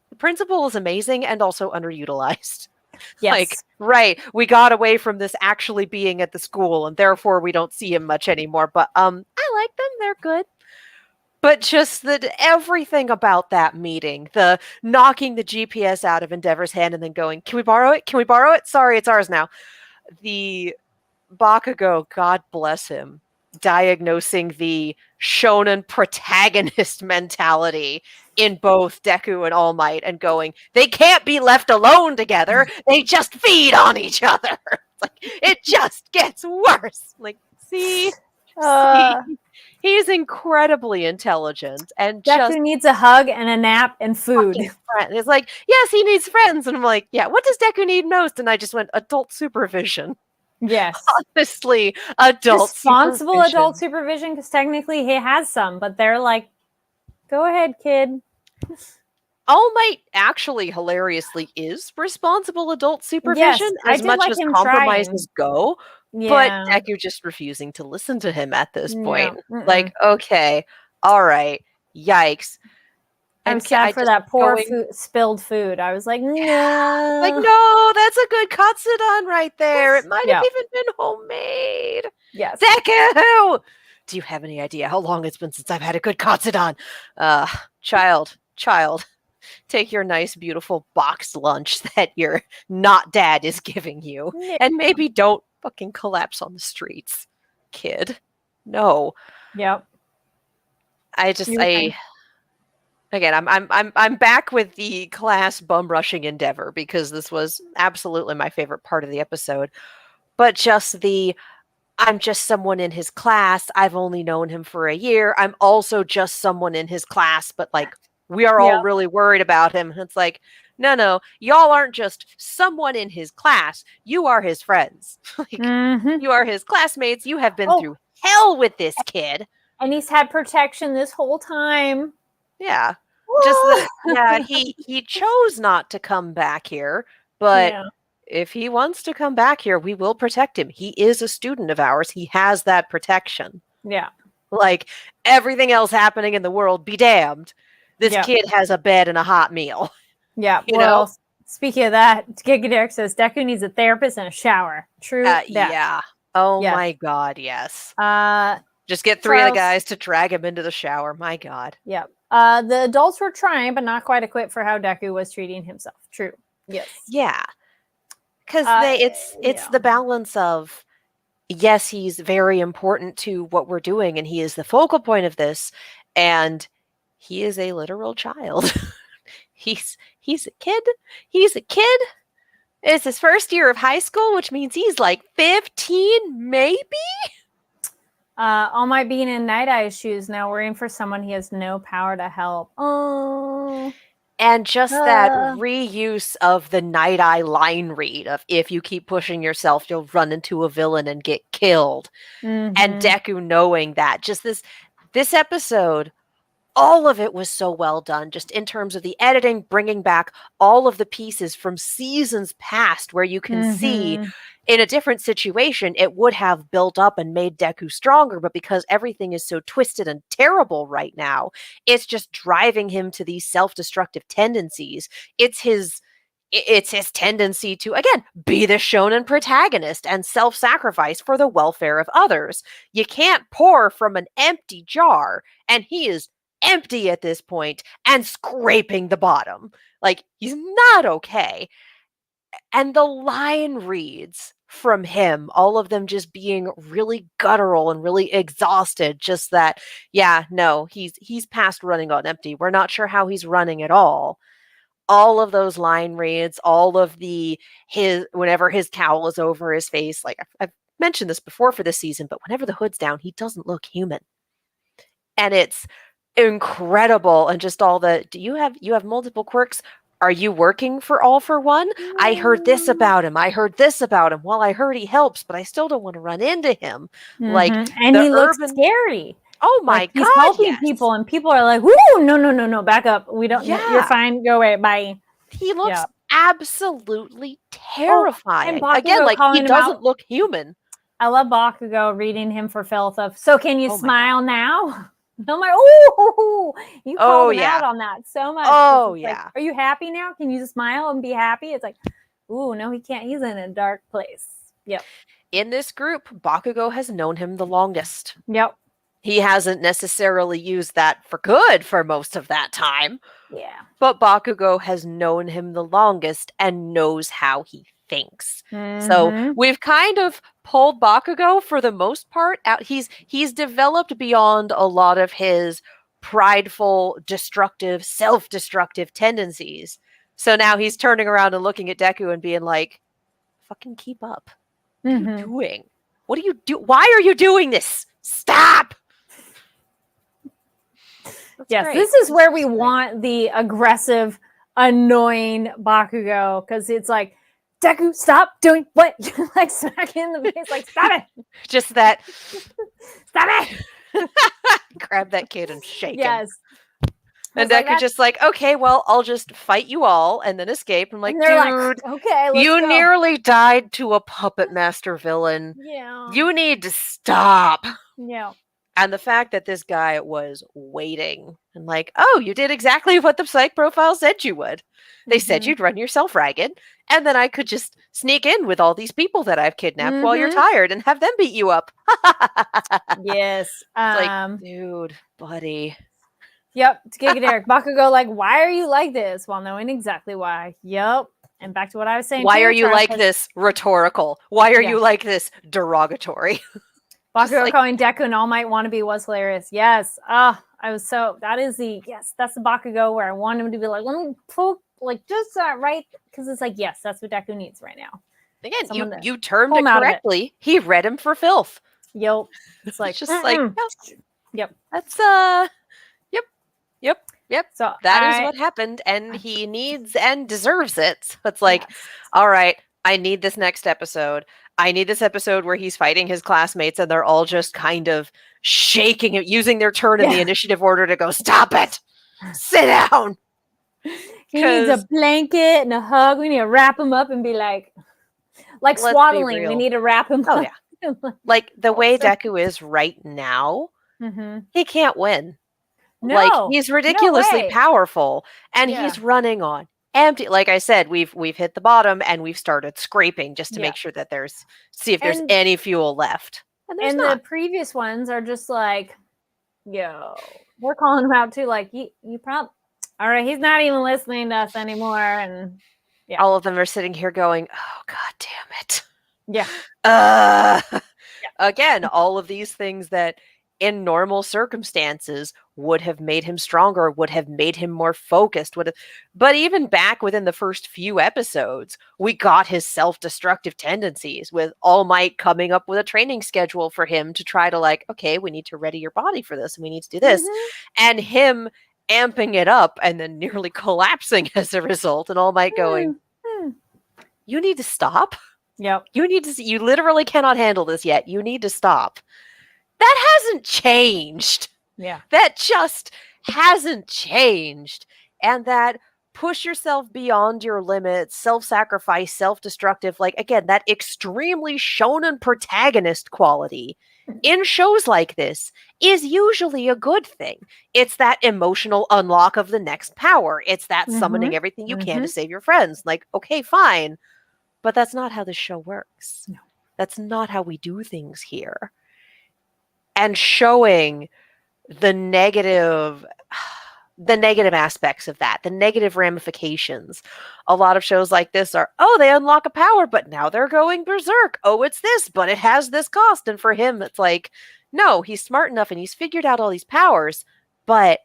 S2: the principal is amazing and also underutilized. Yes. Like, right, we got away from this actually being at the school and therefore we don't see him much anymore. But I like them. They're good. But just everything about that meeting, the knocking the GPS out of Endeavor's hand and then going, can we borrow it? Can we borrow it? Sorry, it's ours now. The Bakugo, God bless him, diagnosing the shonen protagonist mentality in both Deku and All Might and going, they can't be left alone together. They just feed on each other. Like, it just gets worse. Like, see? He's incredibly intelligent and
S1: Deku needs a hug and a nap and food.
S2: It's like, yes, he needs friends. And I'm like, yeah, what does Deku need most? And I just went, adult supervision.
S1: Yes.
S2: Honestly, responsible
S1: adult supervision, because technically he has some, but they're like, go ahead, kid.
S2: All Might actually hilariously is responsible adult supervision as much as compromises go. But
S1: Yeah.
S2: Deku just refusing to listen to him at this
S1: No.
S2: point.
S1: Mm-mm.
S2: Like, okay, all right, yikes.
S1: I was sad for that poor spilled food. I was like, no.
S2: Like, no, that's a good Katsudon right there. It might have
S1: Yeah.
S2: even been homemade.
S1: Yes.
S2: Deku! Do you have any idea how long it's been since I've had a good Katsudon? Child, take your nice, beautiful boxed lunch that your not dad is giving you,
S1: Yeah.
S2: and maybe don't fucking collapse on the streets, kid. No.
S1: Yep.
S2: Again, I'm back with the class bum rushing endeavor because this was absolutely my favorite part of the episode. But just I'm just someone in his class. I've only known him for a year. I'm also just someone in his class, but like we are all really worried about him. It's like, no, y'all aren't just someone in his class. You are his friends. Like, you are his classmates. You have been through hell with this kid.
S1: And he's had protection this whole time.
S2: Yeah. Just he chose not to come back here, but if he wants to come back here, we will protect him. He is a student of ours. He has that protection.
S1: Yeah.
S2: Like everything else happening in the world, be damned. This kid has a bed and a hot meal.
S1: Yeah. Well, speaking of that, Gigaderek says Deku needs a therapist and a shower. True.
S2: Yeah. Oh my God, yes. Just get 3 of the guys to drag him into the shower. My God.
S1: Yep. The adults were trying, but not quite equipped for how Deku was treating himself. True. Yes.
S2: Yeah. Because it's the balance of, yes, he's very important to what we're doing, and he is the focal point of this, and he is a literal child. he's a kid. He's a kid. It's his first year of high school, which means he's like 15, maybe?
S1: All Might being in Night Eye's shoes now, worrying for someone he has no power to help. Oh.
S2: And just that reuse of the Night Eye line read of, if you keep pushing yourself, you'll run into a villain and get killed. And Deku knowing that. Just this episode, all of it was so well done, just in terms of the editing, bringing back all of the pieces from seasons past where you can see in a different situation, it would have built up and made Deku stronger, but because everything is so twisted and terrible right now, it's just driving him to these self-destructive tendencies. It's his tendency to, again, be the shonen protagonist and self-sacrifice for the welfare of others. You can't pour from an empty jar, and he is empty at this point and scraping the bottom. Like, he's not okay. And the line reads from him, all of them just being really guttural and really exhausted, just that, he's past running on empty. We're not sure how he's running at all. All of those line reads, all of whenever his cowl is over his face, like I've mentioned this before for this season, but whenever the hood's down, he doesn't look human. And it's incredible. And just all you have multiple quirks. Are you working for All for One? I heard this about him. Well, I heard he helps, but I still don't want to run into him. Like,
S1: and he looks scary.
S2: Oh my God!
S1: He's helping people, and people are like, "Woo! No! Back up. We don't. You're fine. Go away. Bye."
S2: He looks absolutely terrifying. Again, like he doesn't look human.
S1: I love Bakugo reading him for filth of. So can you smile now? I'm like, oh, you called him out on that so much.
S2: Oh, yeah.
S1: Like, are you happy now? Can you just smile and be happy? It's like, ooh, no, he can't. He's in a dark place. Yep.
S2: In this group, Bakugo has known him the longest.
S1: Yep.
S2: He hasn't necessarily used that for good for most of that time.
S1: Yeah.
S2: But Bakugo has known him the longest and knows how he thinks. So we've kind of pulled Bakugo for the most part out. He's developed beyond a lot of his prideful, destructive, self-destructive tendencies. So now he's turning around and looking at Deku and being like, fucking keep up. What are you doing? What do you do? Why are you doing this? Stop!
S1: Yes, great. This is where we want the aggressive, annoying Bakugo, because it's like, Deku, stop doing what? Like smack in the face, like stop it.
S2: Just that.
S1: Stop it.
S2: Grab that kid and shake him.
S1: Yes.
S2: And
S1: like,
S2: Deku's just like, okay, well, I'll just fight you all and then escape. I'm like,
S1: and they're
S2: dude,
S1: like, okay, let's
S2: you
S1: go.
S2: nearly died to a puppet master villain.
S1: Yeah.
S2: You need to stop.
S1: Yeah.
S2: And the fact that this guy was waiting and like, oh, you did exactly what the psych profile said you would. They said you'd run yourself ragged, and then I could just sneak in with all these people that I've kidnapped while you're tired and have them beat you up.
S1: Yes.
S2: It's like, dude, buddy.
S1: Yep. It's Gigaderic. Bakugo, like, why are you like this? While knowing exactly why. Yep. And back to what I was saying.
S2: Why
S1: too,
S2: are you like this? Rhetorical. Why are you like this? Derogatory.
S1: Bakugo calling Deku and All Might wannabe was hilarious. Yes. I was so, that's the Bakugo where I want him to be like, let me poke, like, just right. Because it's like, yes, that's what Deku needs right now.
S2: Again, you termed it correctly. He read him for filth.
S1: Yep. It's like,
S2: it's just like,
S1: yep.
S2: That's, Yep.
S1: So
S2: that is what happened, and he needs and deserves it. So it's like, all right, I need this next episode. I need this episode where he's fighting his classmates and they're all just kind of shaking it, using their turn in the initiative order to go, stop it. Sit down.
S1: He needs a blanket and a hug. We need to wrap him up and be like swaddling. We need to wrap him up.
S2: Yeah. Like the way Deku is right now, he can't win.
S1: No,
S2: like he's ridiculously powerful, and he's running on empty. Like I said, we've hit the bottom and we've started scraping just to make sure that see if there's any fuel left.
S1: And the previous ones are just like, yo, we're calling him out too. Like you probably, all right, he's not even listening to us anymore, and
S2: all of them are sitting here going, oh god damn it. Again, all of these things that in normal circumstances would have made him stronger, would have made him more focused, but even back within the first few episodes, we got his self-destructive tendencies, with All Might coming up with a training schedule for him to try to like, okay, we need to ready your body for this, and we need to do this, and him amping it up and then nearly collapsing as a result, and All Might going, you need to stop.
S1: Yep.
S2: You literally cannot handle this yet. You need to stop. That hasn't changed.
S1: Yeah.
S2: That just hasn't changed. And that push yourself beyond your limits, self-sacrifice, self-destructive, like, again, that extremely shonen protagonist quality in shows like this is usually a good thing. It's that emotional unlock of the next power. It's that summoning everything you can to save your friends. Like, okay, fine. But that's not how this show works.
S1: No.
S2: That's not how we do things here. And showing the negative aspects of that, the negative ramifications. A lot of shows like this are, oh, they unlock a power, but now they're going berserk. Oh, it's this, but it has this cost. And for him, it's like, no, he's smart enough and he's figured out all these powers, but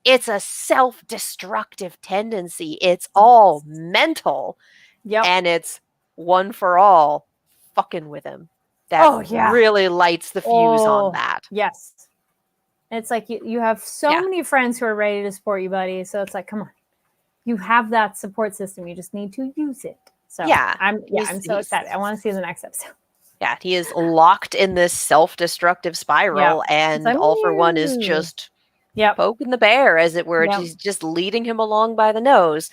S2: it's a self-destructive tendency. It's all mental.
S1: Yep.
S2: And it's one for all fucking with him. That really lights the fuse on that.
S1: Yes. It's like you have so many friends who are ready to support you, buddy. So it's like, come on. You have that support system. You just need to use it. So I'm so excited. I want to see the next episode.
S2: Yeah, he is locked in this self-destructive spiral, and like, All for One is just poking the bear, as it were. He's just leading him along by the nose.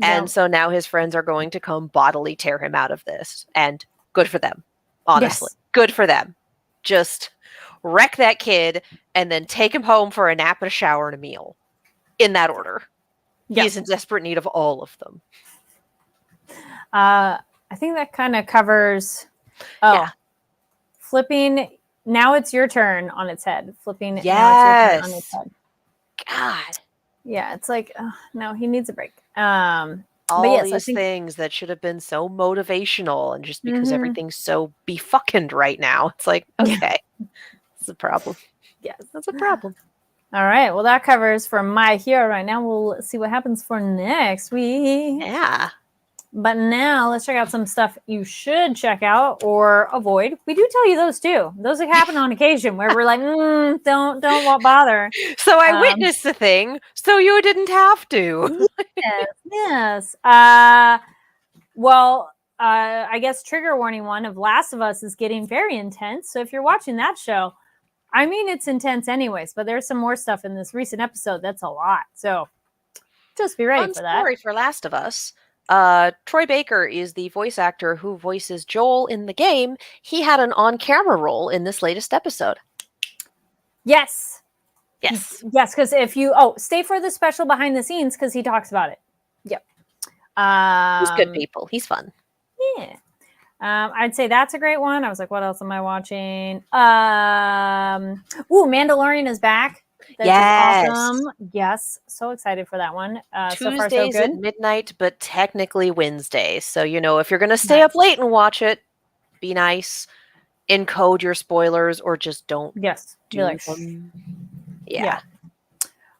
S2: And so now his friends are going to come bodily tear him out of this. And good for them. Honestly. Yes. Good for them. Just wreck that kid and then take him home for a nap and a shower and a meal. In that order. Yep. He's in desperate need of all of them.
S1: I think that kind of covers flipping. Now it's your turn on its head. Flipping.
S2: Yes.
S1: Now it's your turn on its head.
S2: God.
S1: Yeah, it's like, no, he needs a break.
S2: All these things that should have been so motivational, and just because everything's so befucking right now, it's like, okay, it's a problem.
S1: Yes,
S2: that's a problem.
S1: All right, well, that covers for My Hero right now. We'll see what happens for next week.
S2: Yeah.
S1: But now let's check out some stuff you should check out or avoid. We do tell you those too. Those happen on occasion where we're like, don't bother.
S2: So I witnessed the thing, so you didn't have to.
S1: Yes. Well, I guess trigger warning one of Last of Us is getting very intense. So if you're watching that show, I mean, it's intense anyways, but there's some more stuff in this recent episode that's a lot. So just be ready
S2: Fun
S1: for that.
S2: story for Last of Us. Troy Baker is the voice actor who voices Joel in the game. He had an on-camera role in this latest episode.
S1: Yes.
S2: Yes.
S1: Yes, because if you stay for the special behind the scenes because he talks about it. Yep.
S2: He's good people. He's fun.
S1: Yeah. I'd say that's a great one. I was like, what else am I watching? Mandalorian is back. That's
S2: Yes.
S1: awesome. Yes. So excited for that one. So far, so
S2: Tuesdays
S1: good.
S2: at midnight, but technically Wednesdays. So, if you're going to stay up late and watch it, be nice. Encode your spoilers or just don't do them. Yeah.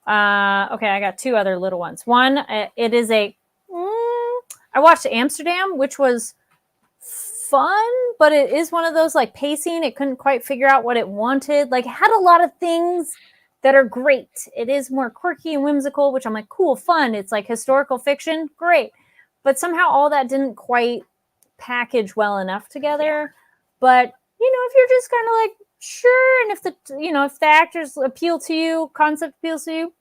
S1: Okay, I got two other little ones. One, it is I watched Amsterdam, which was fun, but it is one of those like pacing. It couldn't quite figure out what it wanted. Like, it had a lot of things that are great. It is more quirky and whimsical, which I'm like, cool, fun. It's like historical fiction, great. But somehow all that didn't quite package well enough together. Yeah. But if you're just kind of like, sure, and if the actors appeal to you, concept appeals to you,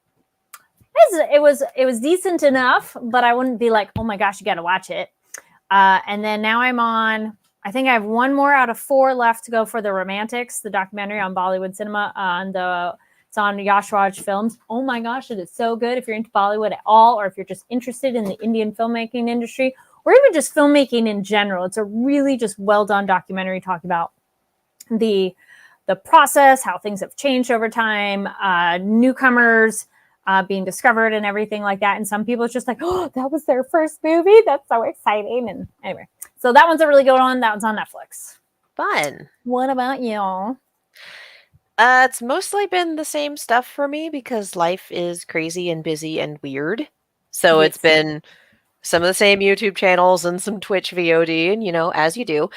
S1: it was decent enough. But I wouldn't be like, oh my gosh, you got to watch it. And then now I'm on. I think I have one more out of 4 left to go for The Romantics, the documentary on Bollywood cinema it's on Yashwaj Films. Oh my gosh, it is so good. If you're into Bollywood at all, or if you're just interested in the Indian filmmaking industry, or even just filmmaking in general, it's a really just well done documentary talking about the process, how things have changed over time, newcomers being discovered and everything like that. And some people it's just like, oh, that was their first movie. That's so exciting. And anyway, so that one's a really good one. That one's on Netflix.
S2: Fun.
S1: What about you?
S2: It's mostly been the same stuff for me because life is crazy and busy and weird. So It's been some of the same YouTube channels and some Twitch VOD, and as you do.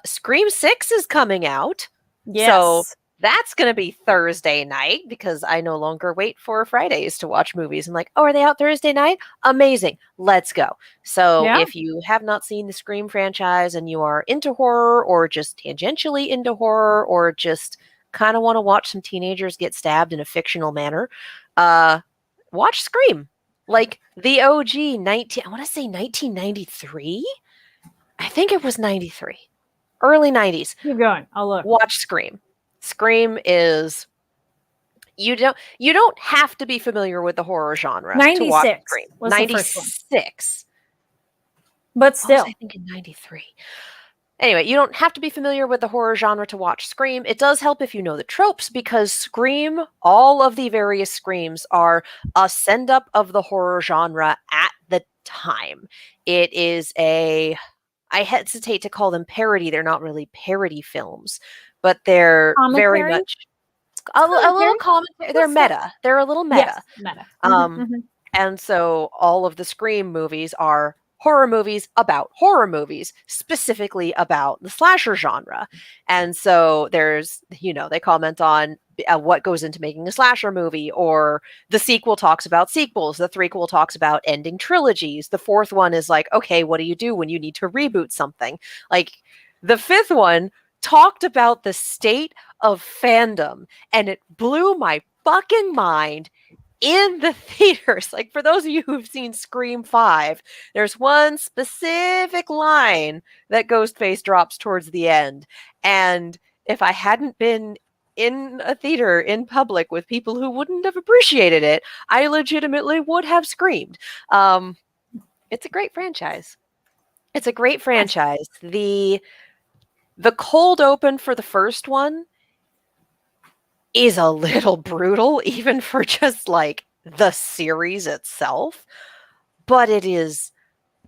S2: Scream 6 is coming out.
S1: Yes.
S2: So that's going to be Thursday night because I no longer wait for Fridays to watch movies. I'm like, oh, are they out Thursday night? Amazing. Let's go. So if you have not seen the Scream franchise and you are into horror or just tangentially into horror or just kind of want to watch some teenagers get stabbed in a fictional manner, watch Scream. Like the OG I want to say 1993. I think it was 93. Early 90s.
S1: Keep going. I'll look.
S2: Watch Scream. Scream is you don't have to be familiar with the horror genre
S1: 96
S2: to watch Scream.
S1: Was
S2: 96.
S1: But still.
S2: I think in 93. Anyway, you don't have to be familiar with the horror genre to watch Scream. It does help if you know the tropes because Scream, all of the various Screams are a send-up of the horror genre at the time. It is I hesitate to call them parody. They're not really parody films, but they're very much a little commentary. They're meta. They're a little meta.
S1: Yes, meta.
S2: And so all of the Scream movies are horror movies about horror movies, specifically about the slasher genre. And so there's, they comment on what goes into making a slasher movie, or the sequel talks about sequels. The threequel talks about ending trilogies. The fourth one is like, okay, what do you do when you need to reboot something? Like the fifth one talked about the state of fandom, and it blew my fucking mind in the theaters. Like, for those of you who've seen Scream 5, there's one specific line that Ghostface drops towards the end. And if I hadn't been in a theater in public with people who wouldn't have appreciated it, I legitimately would have screamed. It's a great franchise. It's a great franchise. The cold open for the first one is a little brutal, even for just like the series itself, but it is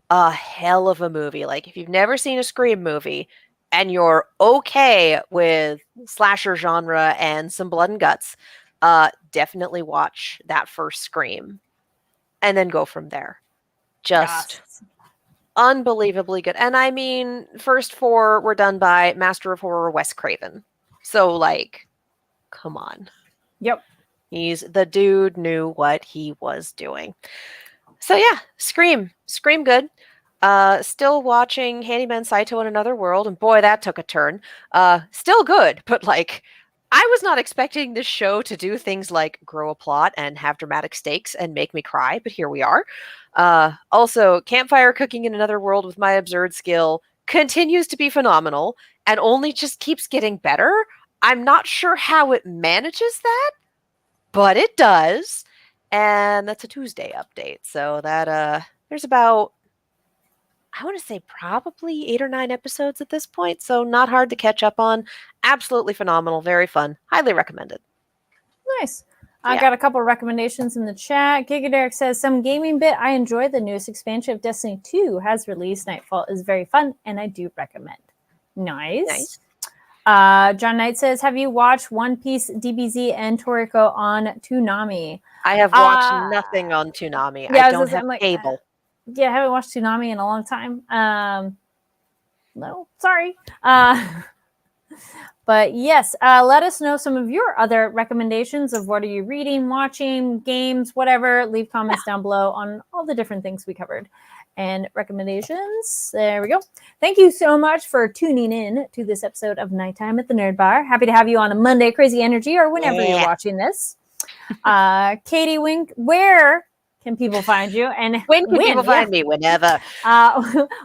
S2: a hell of a movie. Like, if you've never seen a Scream movie and you're okay with slasher genre and some blood and guts, definitely watch that first Scream and then go from there. Just unbelievably good. And I mean, first 4 were done by Master of Horror Wes Craven. So like, come on.
S1: Yep.
S2: The dude knew what he was doing. So yeah, Scream good. Still watching Handyman Saito in Another World, and boy, that took a turn. Still good, but like, I was not expecting this show to do things like grow a plot and have dramatic stakes and make me cry, but here we are. Also, campfire cooking in another world with my absurd skill continues to be phenomenal and only just keeps getting better. I'm not sure how it manages that, but it does. And that's a Tuesday update. So that there's about, I want to say probably 8 or 9 episodes at this point, so not hard to catch up on. Absolutely phenomenal, very fun. Highly recommended.
S1: Nice. I got a couple of recommendations in the chat. Gigaderic says, some gaming bit. I enjoy the newest expansion of Destiny 2 has released. Nightfall is very fun, and I do recommend. Nice. John Knight says, have you watched One Piece, DBZ, and Toriko on Toonami?
S2: I have watched nothing on Toonami.
S1: Yeah,
S2: I don't have cable.
S1: Yeah, I haven't watched Toonami in a long time. No, sorry. But yes, let us know some of your other recommendations of what are you reading, watching, games, whatever. Leave comments down below on all the different things we covered and recommendations. There we go. Thank you so much for tuning in to this episode of Nighttime at the Nerd Bar. Happy to have you on a Monday Crazy Energy or whenever you're watching this. Katie Wink, where can people find you? And
S2: when can people find me? Whenever.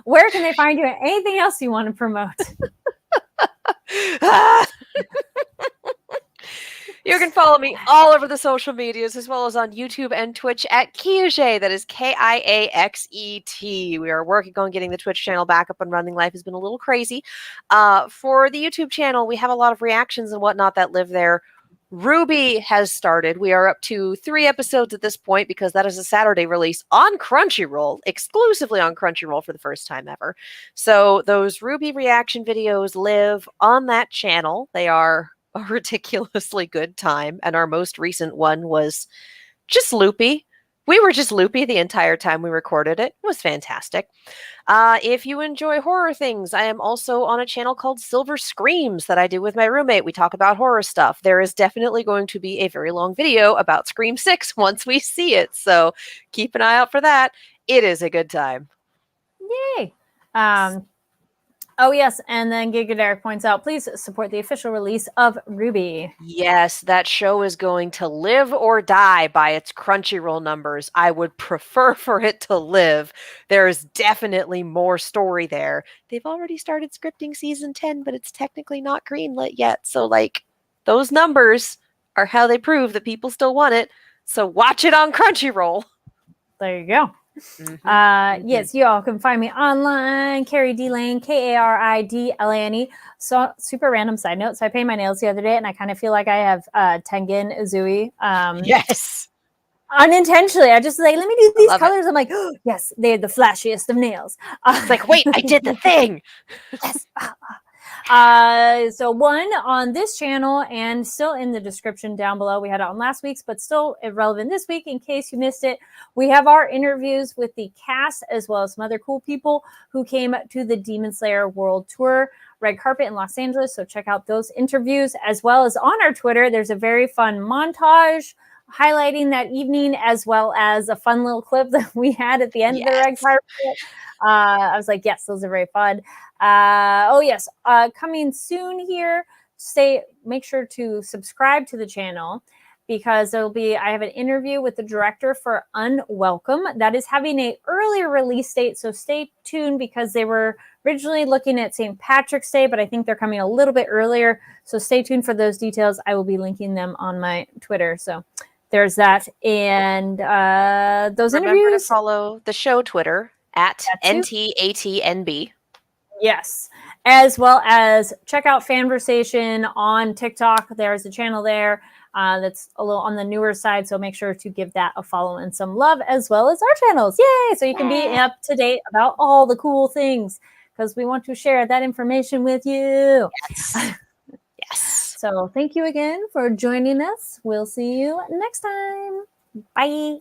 S1: Where can they find you? And anything else you want to promote?
S2: You can follow me all over the social medias as well as on YouTube and Twitch at Kiaxet. That is Kiaxet. We are working on getting the Twitch channel back up and running. Life has been a little crazy. For the YouTube channel, we have a lot of reactions and whatnot that live there. Ruby has started. We are up to 3 episodes at this point because that is a Saturday release on Crunchyroll, exclusively on Crunchyroll for the first time ever. So those Ruby reaction videos live on that channel. They are a ridiculously good time. And our most recent one was just loopy. We were just loopy the entire time we recorded it. It was fantastic. If you enjoy horror things, I am also on a channel called Silver Screams that I do with my roommate. We talk about horror stuff. There is definitely going to be a very long video about Scream 6 once we see it. So keep an eye out for that. It is a good time.
S1: Yay. Oh, yes. And then Gigaderic points out, please support the official release of Ruby.
S2: Yes, that show is going to live or die by its Crunchyroll numbers. I would prefer for it to live. There is definitely more story there. They've already started scripting season 10, but it's technically not greenlit yet. So, those numbers are how they prove that people still want it. So watch it on Crunchyroll.
S1: There you go. Yes, you all can find me online, Carrie D Lane, Karidlane. So super random side note. So I painted my nails the other day and I kind of feel like I have Tengen Uzui.
S2: Yes.
S1: Unintentionally. I just let me do these colors. I'm like, oh, yes, they're the flashiest of nails.
S2: It's like, wait, I did the thing.
S1: Yes. So one on this channel and still in the description down below. We had it on last week's, but still relevant this week in case you missed it. We have our interviews with the cast as well as some other cool people who came to the Demon Slayer World Tour red carpet in Los Angeles. So check out those interviews as well as on our Twitter. There's a very fun montage highlighting that evening as well as a fun little clip that we had at the end of the red carpet. I was like, yes, those are very fun. Coming soon here. Make sure to subscribe to the channel because I have an interview with the director for Unwelcome that is having an earlier release date. So stay tuned because they were originally looking at St. Patrick's Day, but I think they're coming a little bit earlier. So stay tuned for those details. I will be linking them on my Twitter. So there's that. And those interviews.
S2: Remember to follow the show Twitter at NTATNB.
S1: Yes. As well as check out Fanversation on TikTok. There's a channel there that's a little on the newer side. So make sure to give that a follow and some love as well as our channels. Yay! So you can be up to date about all the cool things because we want to share that information with you.
S2: Yes. Yes.
S1: So thank you again for joining us. We'll see you next time. Bye.